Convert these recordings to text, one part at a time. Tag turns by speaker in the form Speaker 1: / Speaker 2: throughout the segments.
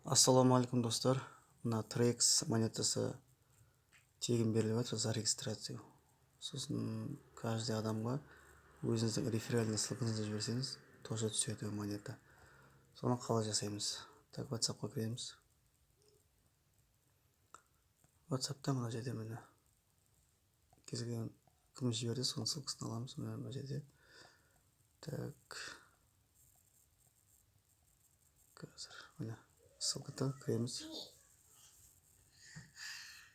Speaker 1: Ассалаумағалейкум достар. Мына TRX монетасы тегін беріліп жатыр за регистрацию. Сосын каждый адамға өзіңіздің реферальный ссылкаңызды жіберсеңіз, тоже түседі монета. Соны қалай жасаймыз? Так, WhatsApp-қа кіреміз. WhatsApp-та мына жерде міне кез келген кім жіберді, соның ссылкасын аламыз. Мына жерде. Так. Қазір міне ссылкаға кіреміз.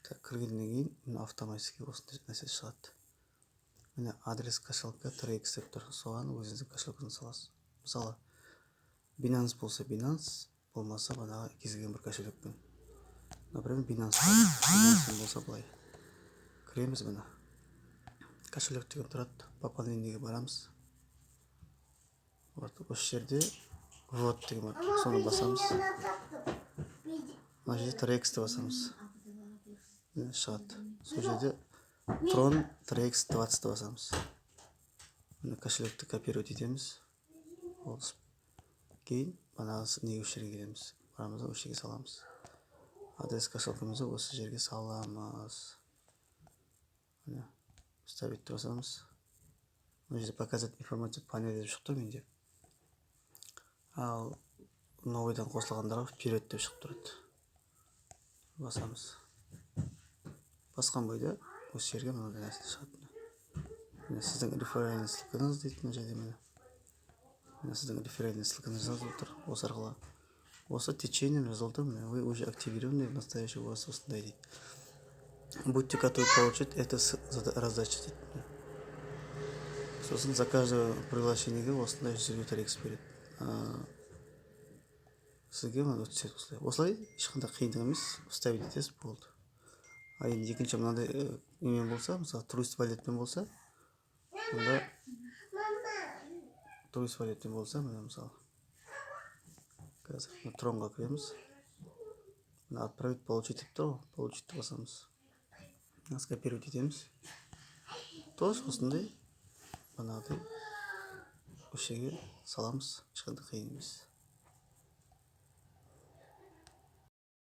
Speaker 1: Так, кіргеннен кейін міне автоматически осындай нәрсе шығады. Міне адрес кошелька TRX деп тұр. Соған өзіңіздің кошелькаңызды саласыз. Мысалы, Binance болса Binance, болмаса бағанағы кез келген бір кошелекпен. Например, Binance болса былай. Кіреміз міне. Кошелек деген тұрады. Пополнениеге барамыз. Вот, осы жерде ввод деген бар. Соны басамыз. Мына жерде TRX-ті басамыз. Шығады. Сол жерде Tron TRX 20-ті басамыз. Кошелекті копировать етеміз. Кейін бағанағы неге осы жерге келеміз. Барамыз да осы жерге саламыз. Адрес кошелкімізді осы жерге саламыз. Вставить басамыз. Мына жерде показать информацию панели деп шықты менде. Ал новыйдан қосылғандарға вперед деп шығып тұрады. Басамыз. Басқан бойда осы жерге мынандай нәрсе шығады. Сіздің реферальный ссылкаңыз дейді мына жерде міне. Сіздің реферальный ссылкаңыз жазылып тұр. Осы арқылы осы течением результатом вы уже активированы в настоящий у вас осындай дейді. Будьте готовы получить это раздача дейді. Сосын за каждое приглашениеге осындай 100 TRX береді. Сізге мына түседі осылай. Осылай ешқандай қиындық емес, вставить етесіз болды. А енді екінші мынандай немен болса, мысалы турист валютпен болса, онда турист валютпен болса, міне мысалы қазір Тронға кіреміз. Отправить, получить деп тұр ғой, получить басамыз. Скопировать етеміз. Тоже осындай бағанағыдай осы жерге саламыз, ешқандай қиын емес.